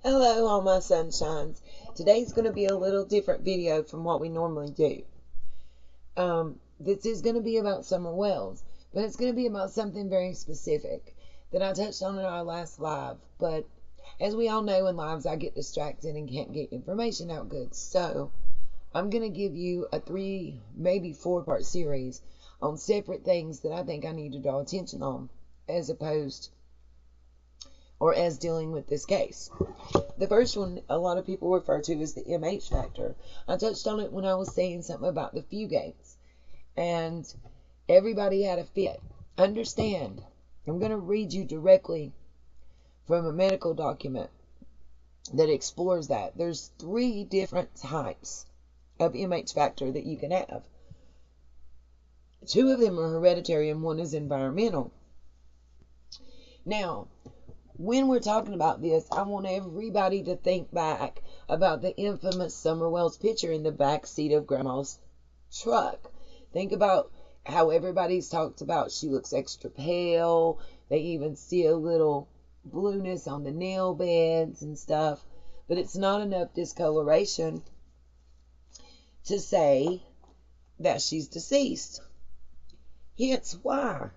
Hello, all my sunshines. Today's going to be a little different video from what we normally do. This is going to be about summer wells, but it's going to be about something very specific that I touched on in our last live. But as we all know, in lives, I get distracted and can't get information out good. So I'm going to give you a 3, maybe 4-part series on separate things that I think I need to draw attention on as dealing with this case. The first one a lot of people refer to as the MH factor. I touched on it when I was saying something about the fugates, and everybody had a fit. Understand, I'm going to read you directly from a medical document that explores that. There's 3 different types of MH factor that you can have. 2 of them are hereditary and 1 is environmental. Now, when we're talking about this, I want everybody to think back about the infamous Summer Wells picture in the back seat of Grandma's truck. Think about how everybody's talked about she looks extra pale. They even see a little blueness on the nail beds and stuff. But it's not enough discoloration to say that she's deceased. Hence why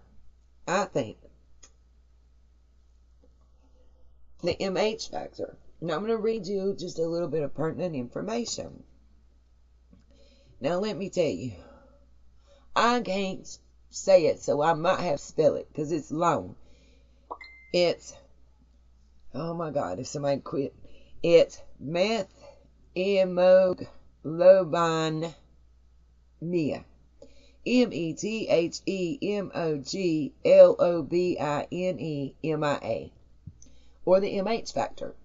I think the MH factor. Now I'm going to read you just a little bit of pertinent information. Now let me tell you, I can't say it, so I might have to spell it because it's long. It's, oh my God, if somebody quit. It's methemoglobin METHEMOGLOBINEMIA, or the MH factor.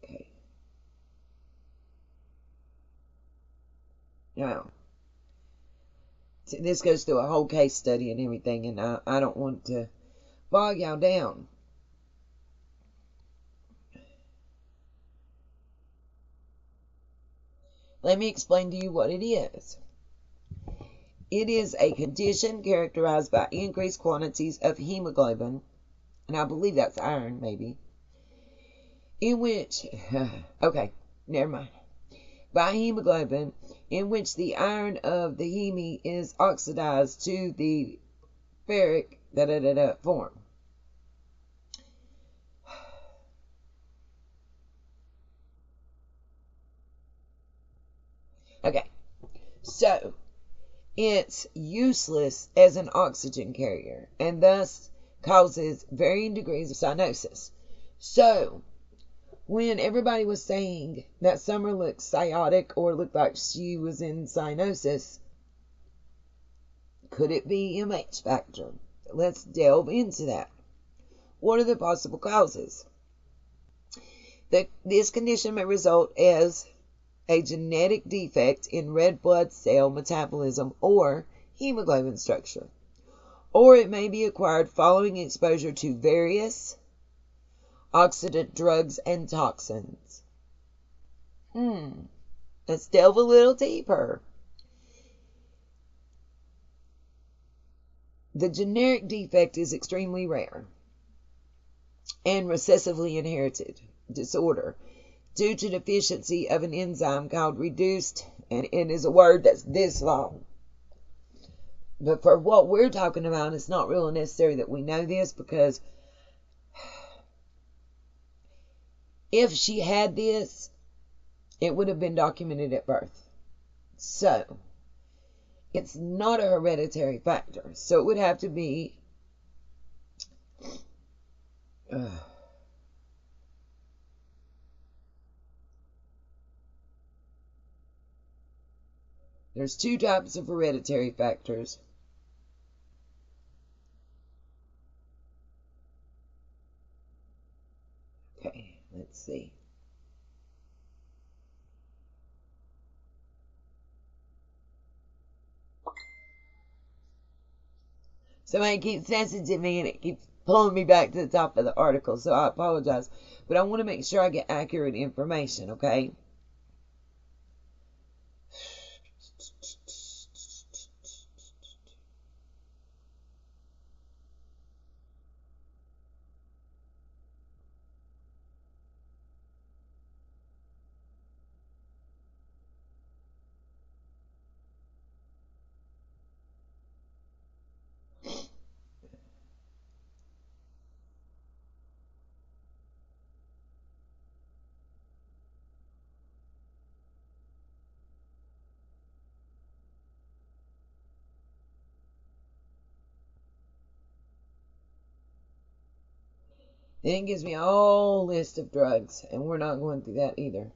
Okay. Now, see, this goes through a whole case study and everything, and I don't want to bog y'all down. Let me explain to you what it is. It is a condition characterized by increased quantities of hemoglobin, and I believe that's iron, maybe, in which, okay, never mind, by hemoglobin, in which the iron of the heme is oxidized to the ferric form. Okay, so it's useless as an oxygen carrier and thus causes varying degrees of cyanosis. So when everybody was saying that Summer looked cyanotic or looked like she was in cyanosis, could it be MH factor? Let's delve into that. What are the possible causes? This condition may result as a genetic defect in red blood cell metabolism or hemoglobin structure, or it may be acquired following exposure to various oxidant drugs and toxins. Let's delve a little deeper. The generic defect is extremely rare and recessively inherited disorder due to deficiency of an enzyme called reduced, and it is a word that's this long. But for what we're talking about, it's not really necessary that we know this, because if she had this, it would have been documented at birth. So it's not a hereditary factor. So it would have to be there's 2 types of hereditary factors. Okay, let's see. Somebody keeps messaging me and it keeps pulling me back to the top of the article, so I apologize. But I want to make sure I get accurate information, okay? Then it gives me a whole list of drugs, and we're not going through that either.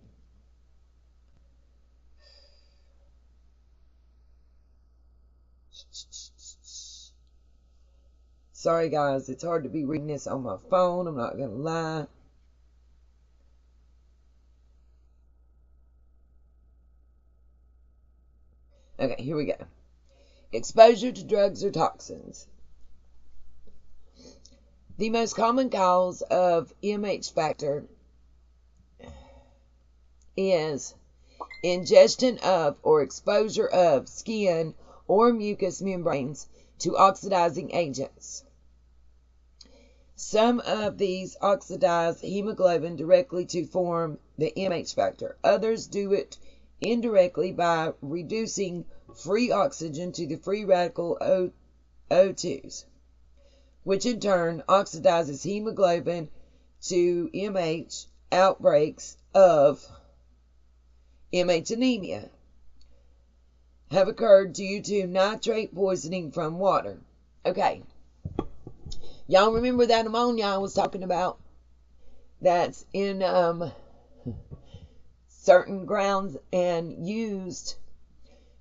Sorry guys, it's hard to be reading this on my phone, I'm not going to lie. Okay, here we go. Exposure to drugs or toxins. The most common cause of MH factor is ingestion of or exposure of skin or mucous membranes to oxidizing agents. Some of these oxidize hemoglobin directly to form the MH factor. Others do it indirectly by reducing free oxygen to the free radical O2s, which in turn oxidizes hemoglobin to MH. Outbreaks of MH anemia have occurred due to nitrate poisoning from water. Okay. Y'all remember that ammonia I was talking about? That's in certain grounds and used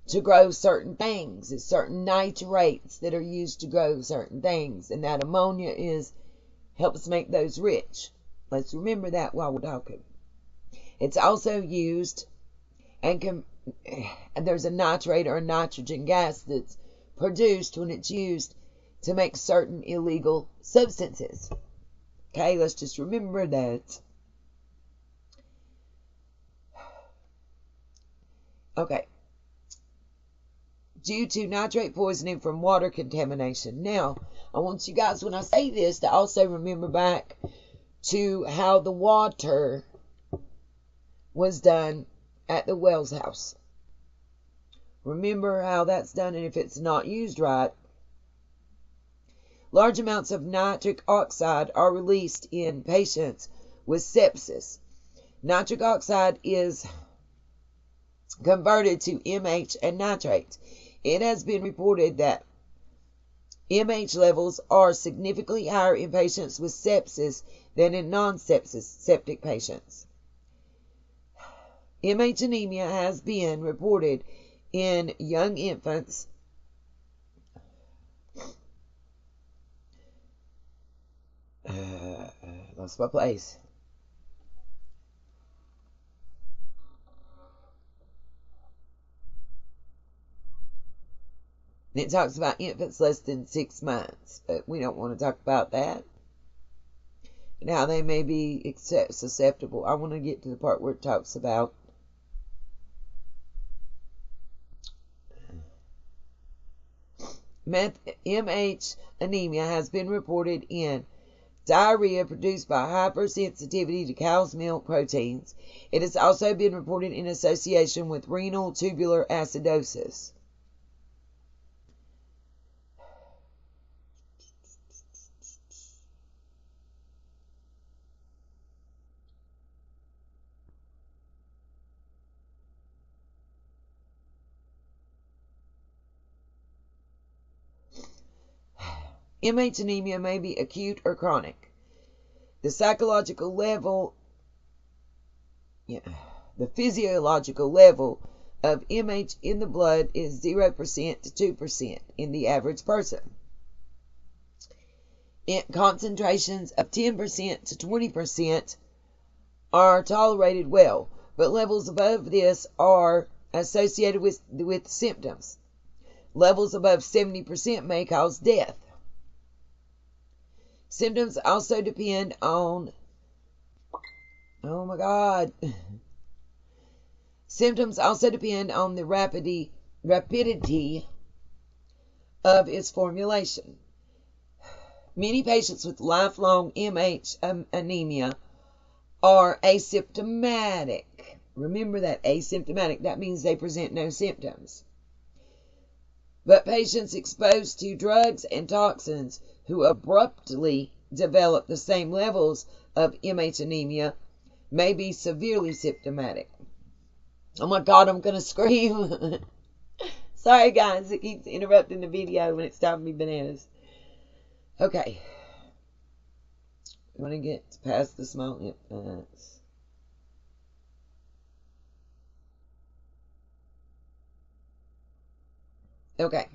to grow certain things. It's certain nitrates that are used to grow certain things. And that ammonia helps make those rich. Let's remember that while we're talking. It's also used, and there's a nitrate or a nitrogen gas that's produced when it's used to make certain illegal substances. Okay, let's just remember that. Okay. Due to nitrate poisoning from water contamination. Now, I want you guys, when I say this, to also remember back to how the water was done at the Wells house. Remember how that's done, and if it's not used right, large amounts of nitric oxide are released in patients with sepsis. Nitric oxide is converted to MH and nitrates. It has been reported that MH levels are significantly higher in patients with sepsis than in non-sepsis septic patients. MH anemia has been reported in young infants lost my place. It talks about infants less than 6 months, but we don't want to talk about that. And how they may be susceptible. I want to get to the part where it talks about MH anemia has been reported in diarrhea produced by hypersensitivity to cow's milk proteins. It has also been reported in association with renal tubular acidosis. MH anemia may be acute or chronic. The physiological level of MH in the blood is 0% to 2% in the average person. Concentrations of 10% to 20% are tolerated well, but levels above this are associated with symptoms. Levels above 70% may cause death. Symptoms also depend on, Symptoms also depend on the rapidity of its formulation. Many patients with lifelong MH anemia are asymptomatic. Remember that, asymptomatic. That means they present no symptoms. But patients exposed to drugs and toxins who abruptly develop the same levels of MH anemia may be severely symptomatic. Oh my God, I'm going to scream. Sorry guys, it keeps interrupting the video when it's driving me bananas. Okay. You want to get past the small infants. Okay.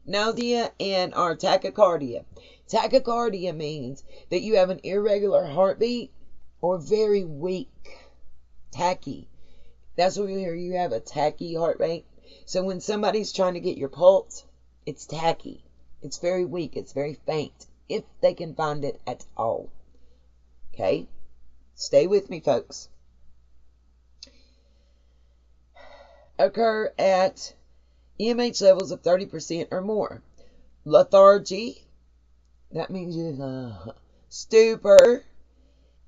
Nausea and our tachycardia. Tachycardia means that you have an irregular heartbeat or very weak. Tachy. That's what we hear. You have a tachy heart rate. So when somebody's trying to get your pulse, it's tachy. It's very weak. It's very faint, if they can find it at all. Okay? Stay with me, folks. Occur at EMH levels of 30% or more. Lethargy, that means stupor,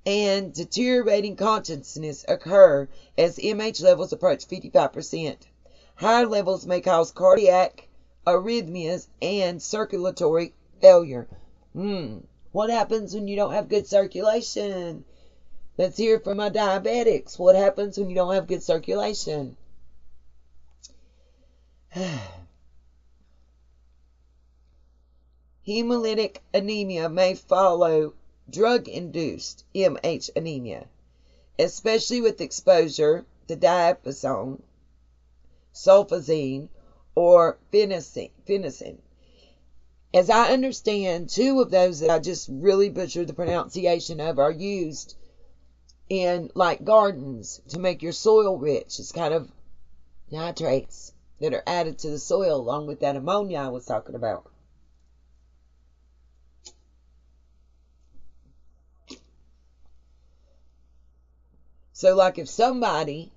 and deteriorating consciousness occur as EMH levels approach 55%. Higher levels may cause cardiac arrhythmias and circulatory failure. What happens when you don't have good circulation? Let's hear from my diabetics. What happens when you don't have good circulation? Hemolytic anemia may follow drug-induced MH anemia, especially with exposure to diapasone, sulfazine, or phenicin. As I understand, two of those that I just really butchered the pronunciation of are used in like gardens to make your soil rich. It's kind of nitrates that are added to the soil along with that ammonia I was talking about. So like if somebody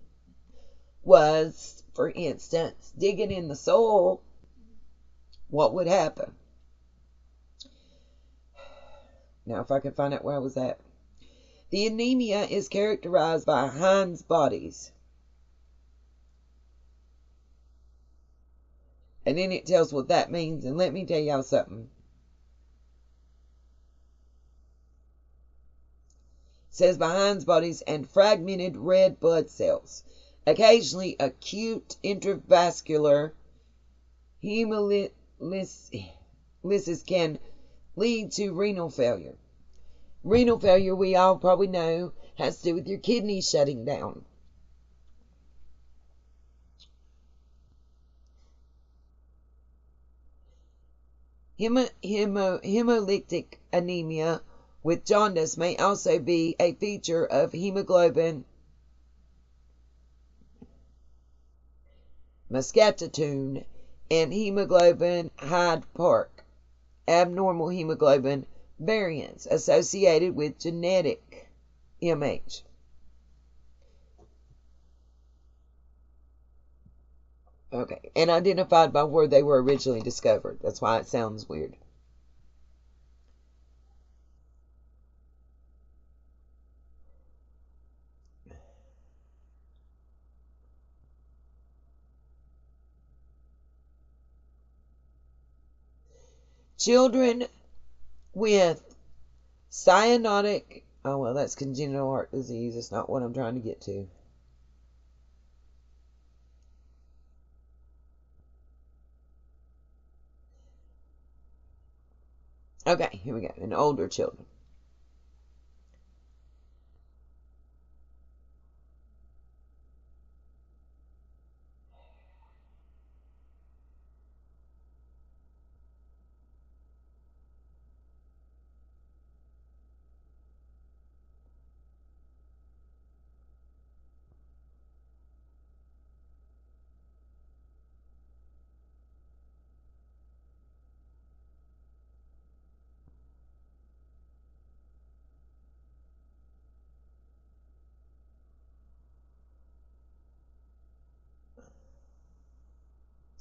was, for instance, digging in the soil, what would happen? Now if I can find out where I was at. The anemia is characterized by Heinz bodies. And then it tells what that means. And let me tell y'all something. It says by Heinz bodies and fragmented red blood cells. Occasionally acute intravascular hemolysis can lead to renal failure. Renal failure, we all probably know, has to do with your kidneys shutting down. Hemolytic anemia with jaundice may also be a feature of hemoglobin muscatine and hemoglobin Hyde-Park, abnormal hemoglobin variants associated with genetic MH. Okay, and identified by where they were originally discovered. That's why it sounds weird. Children with cyanotic, oh well, that's congenital heart disease. It's not what I'm trying to get to. Okay, here we go. In older children.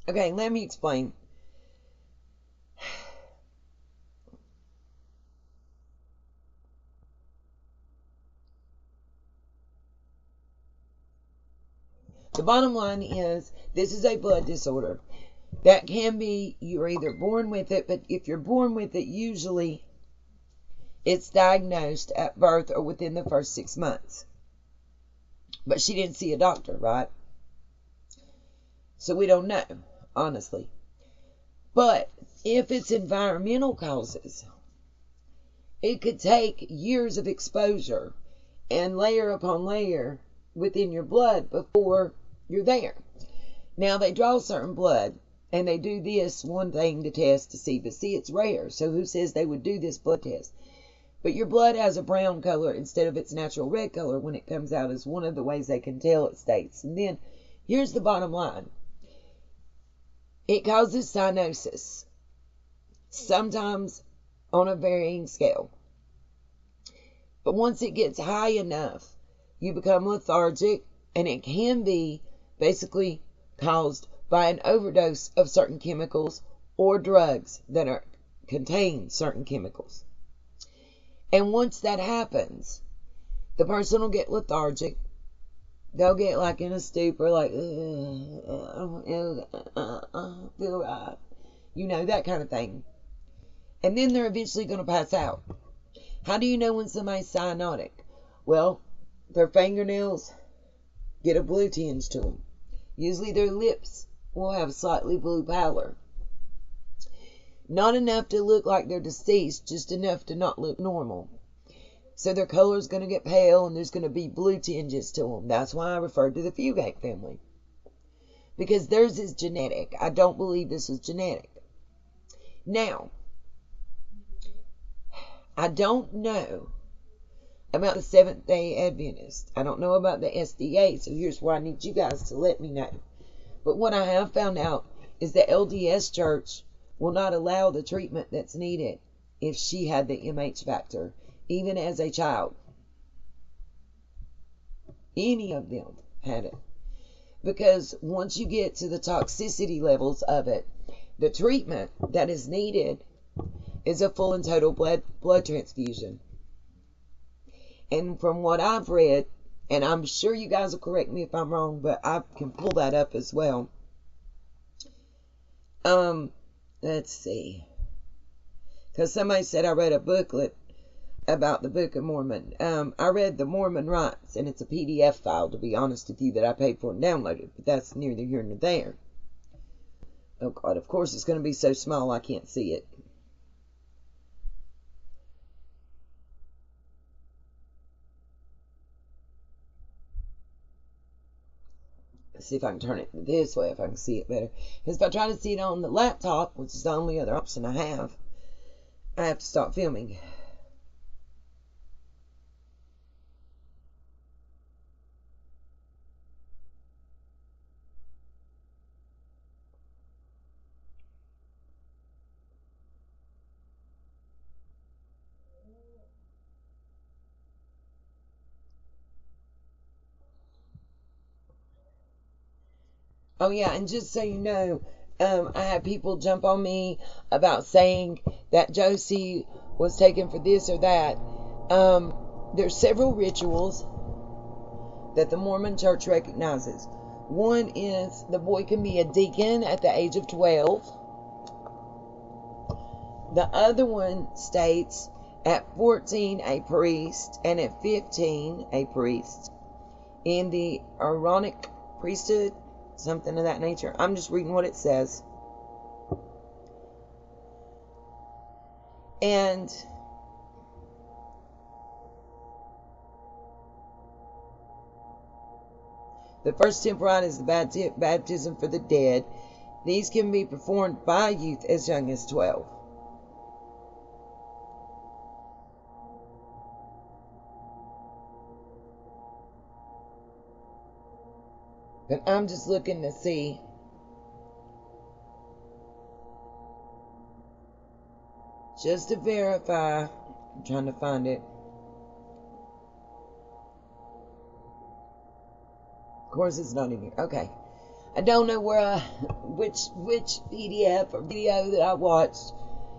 Okay, let me explain. The bottom line is this is a blood disorder. That can be, you're either born with it, but if you're born with it, usually it's diagnosed at birth or within the first 6 months. But she didn't see a doctor, right? So we don't know. honestly. But if it's environmental causes, it could take years of exposure and layer upon layer within your blood before you're there. Now, they draw certain blood, and they do this one thing to test to see, but see, it's rare. So who says they would do this blood test? But your blood has a brown color instead of its natural red color when it comes out, is one of the ways they can tell, it states. And then here's the bottom line. It causes cyanosis, sometimes on a varying scale. But once it gets high enough, you become lethargic, and it can be basically caused by an overdose of certain chemicals or drugs that contain certain chemicals. And once that happens, the person will get lethargic. They'll get like in a stupor, like, I don't feel right. You know, that kind of thing. And then they're eventually going to pass out. How do you know when somebody's cyanotic? Well, their fingernails get a blue tinge to them. Usually their lips will have slightly blue pallor. Not enough to look like they're deceased, just enough to not look normal. So their color is going to get pale, and there's going to be blue tinges to them. That's why I referred to the Fugate family. Because theirs is genetic. I don't believe this is genetic. Now, I don't know about the Seventh-day Adventists. I don't know about the SDA, so here's where I need you guys to let me know. But what I have found out is the LDS Church will not allow the treatment that's needed if she had the MH factor, even as a child. Any of them had it. Because once you get to the toxicity levels of it, the treatment that is needed is a full and total blood transfusion. And from what I've read, and I'm sure you guys will correct me if I'm wrong, but I can pull that up as well. Let's see. Because somebody said I read a booklet about the Book of Mormon. I read the Mormon Rights, and it's a PDF file, to be honest with you, that I paid for and downloaded. But that's neither here nor there. Oh, God, of course it's going to be so small I can't see it. Let's see if I can turn it this way, if I can see it better. Because if I try to see it on the laptop, which is the only other option I have to stop filming. Oh, yeah, and just so you know, I had people jump on me about saying that Josie was taken for this or that. There's several rituals that the Mormon Church recognizes. One is the boy can be a deacon at the age of 12. The other one states at 14 a priest, and at 15 a priest in the Aaronic priesthood, something of that nature. I'm just reading what it says. And the first temperate is the baptism for the dead. These can be performed by youth as young as 12. But I'm just looking to see. Just to verify. I'm trying to find it. Of course it's not in here. Okay. I don't know which PDF or video that I watched,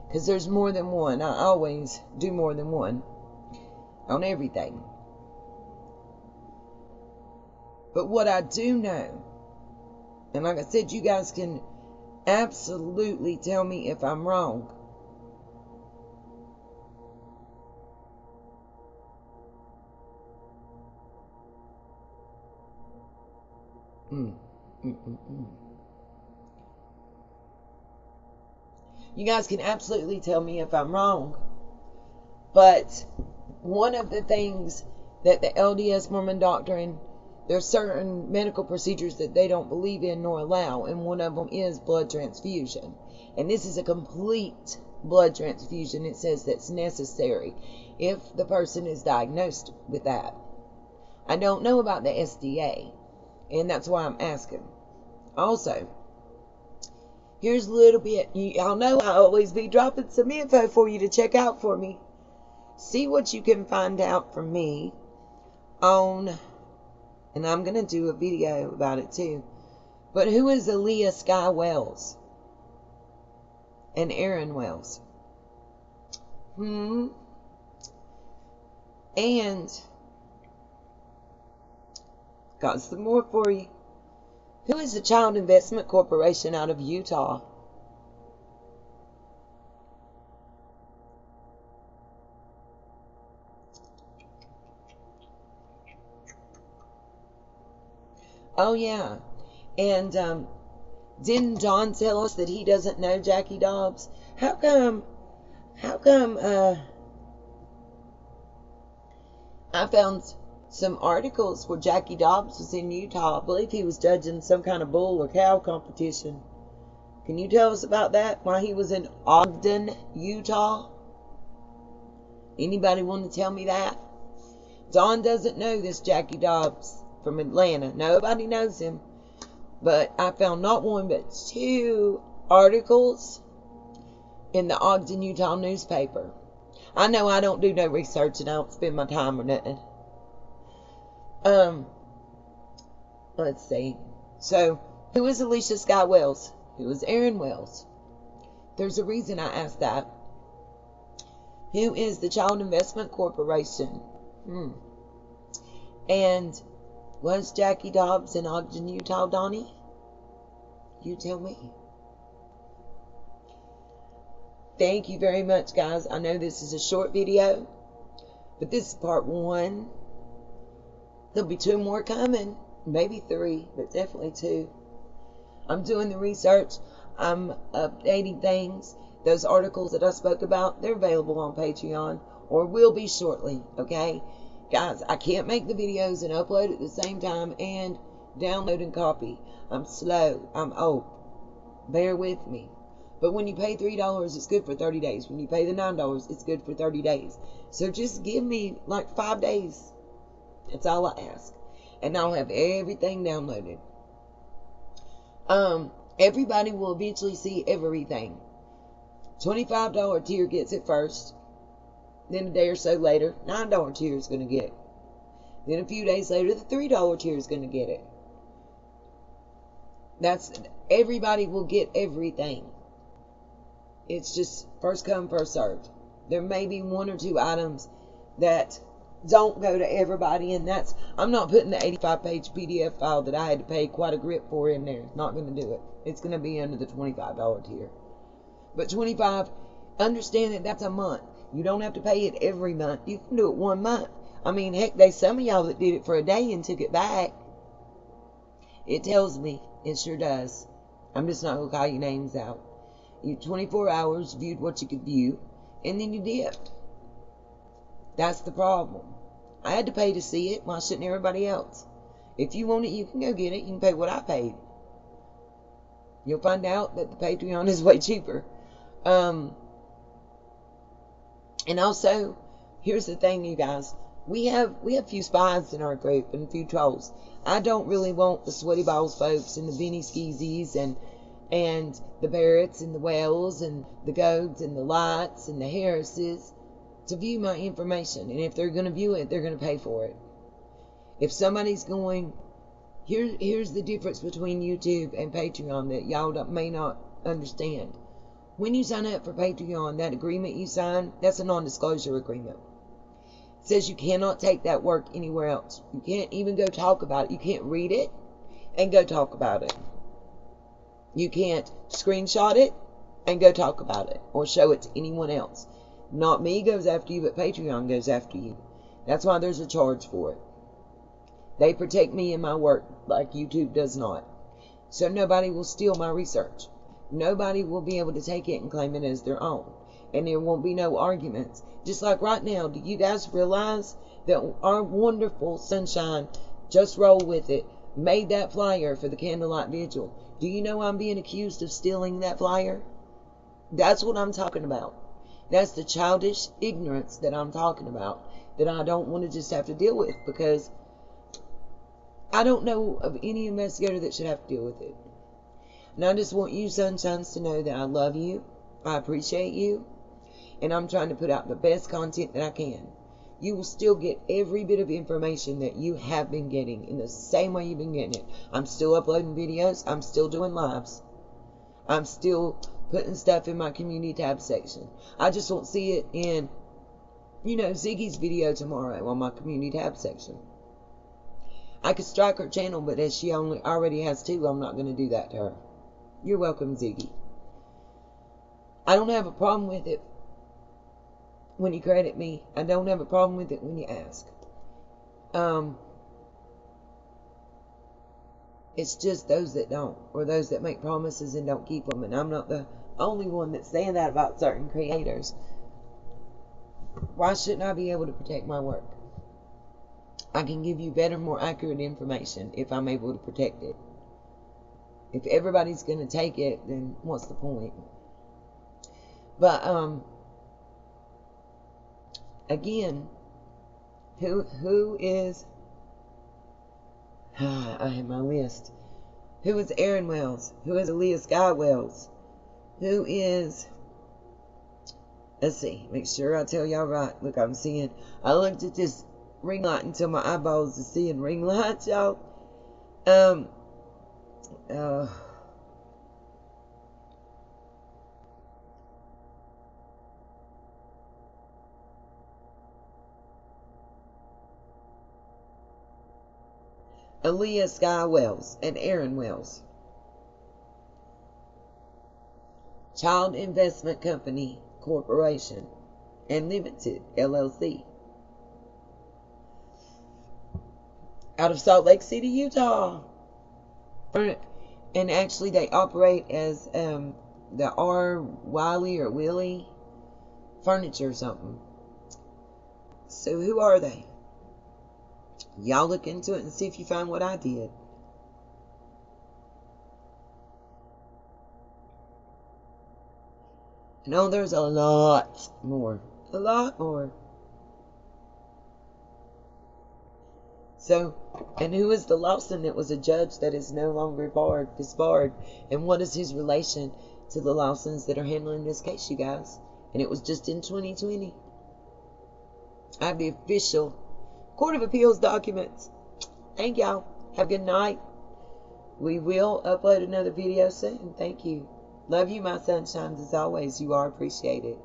because there's more than one. I always do more than one on everything. But what I do know, and like I said, you guys can absolutely tell me if I'm wrong. You guys can absolutely tell me if I'm wrong. But one of the things that the LDS Mormon doctrine, there's certain medical procedures that they don't believe in nor allow, and one of them is blood transfusion. And this is a complete blood transfusion. It says that's necessary if the person is diagnosed with that. I don't know about the SDA, and that's why I'm asking. Also, here's a little bit. Y'all know I always be dropping some info for you to check out for me. See what you can find out from me on, and I'm going to do a video about it too. But who is Aaliyah Sky Wells and Aaron Wells? And got some more for you. Who is the Child Investment Corporation out of Utah? Oh, yeah. And didn't John tell us that he doesn't know Jackie Dobbs? How come I found some articles where Jackie Dobbs was in Utah. I believe he was judging some kind of bull or cow competition. Can you tell us about that? Why he was in Ogden, Utah? Anybody want to tell me that? Don doesn't know this Jackie Dobbs from Atlanta. Nobody knows him. But I found not one but 2 articles in the Ogden, Utah newspaper. I know I don't do no research and I don't spend my time or nothing. Let's see. So, who is Alicia Sky Wells? Who is Aaron Wells? There's a reason I asked that. Who is the Child Investment Corporation? And was Jackie Dobbs in Ogden, Utah, Donnie? You tell me. Thank you very much, guys. I know this is a short video, but this is part 1. There'll be 2 more coming. Maybe 3, but definitely 2. I'm doing the research. I'm updating things. Those articles that I spoke about, they're available on Patreon, or will be shortly, okay? Guys, I can't make the videos and upload at the same time and download and copy. I'm slow. I'm old. Bear with me. But when you pay $3, it's good for 30 days. When you pay the $9, it's good for 30 days. So just give me like 5 days. That's all I ask. And I'll have everything downloaded. Everybody will eventually see everything. $25 tier gets it first. Then a day or so later, $9 tier is going to get it. Then a few days later, the $3 tier is going to get it. Everybody will get everything. It's just first come, first served. There may be 1 or 2 items that don't go to everybody, and I'm not putting the 85-page PDF file that I had to pay quite a grip for in there. Not going to do it. It's going to be under the $25 tier. But $25, understand that that's a month. You don't have to pay it every month. You can do it 1 month. I mean, heck, there's some of y'all that did it for a day and took it back. It tells me. It sure does. I'm just not going to call your names out. You 24 hours, viewed what you could view, and then you dipped. That's the problem. I had to pay to see it. Why shouldn't everybody else? If you want it, you can go get it. You can pay what I paid. You'll find out that the Patreon is way cheaper. And also, here's the thing, you guys. We have a few spies in our group and a few trolls. I don't really want the Sweaty Balls folks and the Benny Skeezies and the Barretts and the Wells and the Goads and the Lights and the Harrises to view my information. And if they're going to view it, they're going to pay for it. If somebody's going... Here's the difference between YouTube and Patreon that y'all may not understand. When you sign up for Patreon, that agreement you sign, that's a non-disclosure agreement. It says you cannot take that work anywhere else. You can't even go talk about it. You can't read it and go talk about it. You can't screenshot it and go talk about it or show it to anyone else. Not me goes after you, but Patreon goes after you. That's why there's a charge for it. They protect me and my work like YouTube does not. So nobody will steal my research. Nobody will be able to take it and claim it as their own. And there won't be no arguments. Just like right now, do you guys realize that our wonderful Sunshine, just roll with it, made that flyer for the candlelight vigil? Do you know I'm being accused of stealing that flyer? That's what I'm talking about. That's the childish ignorance that I'm talking about, that I don't want to just have to deal with, because I don't know of any investigator that should have to deal with it. And I just want you Sunshines to know that I love you, I appreciate you, and I'm trying to put out the best content that I can. You will still get every bit of information that you have been getting in the same way you've been getting it. I'm still uploading videos. I'm still doing lives. I'm still putting stuff in my community tab section. I just won't see it in, Ziggy's video tomorrow on my community tab section. I could strike her channel, but as she already has 2, I'm not going to do that to her. You're welcome, Ziggy. I don't have a problem with it when you credit me. I don't have a problem with it when you ask. It's just those that don't, or those that make promises and don't keep them. And I'm not the only one that's saying that about certain creators. Why shouldn't I be able to protect my work? I can give you better, more accurate information if I'm able to protect it. If everybody's going to take it, then what's the point? But, again, who is, I have my list. Who is Aaron Wells? Who is Aaliyah Sky Wells? Who is, let's see, make sure I tell y'all right. Look, I looked at this ring light until my eyeballs are seeing ring lights, y'all. Aaliyah Sky Wells and Aaron Wells. Child Investment Company Corporation and Limited, LLC. Out of Salt Lake City, Utah. And actually they operate as the R. Wiley or Willie Furniture or something. So who are they? Y'all look into it and see if you find what I did. No, there's a lot more. A lot more. So, and who is the Lawson that was a judge that is no longer disbarred? And what is his relation to the Lawsons that are handling this case, you guys? And it was just in 2020. I have the official Court of Appeals documents. Thank y'all. Have a good night. We will upload another video soon. Thank you. Love you, my sunshines, as always. You are appreciated.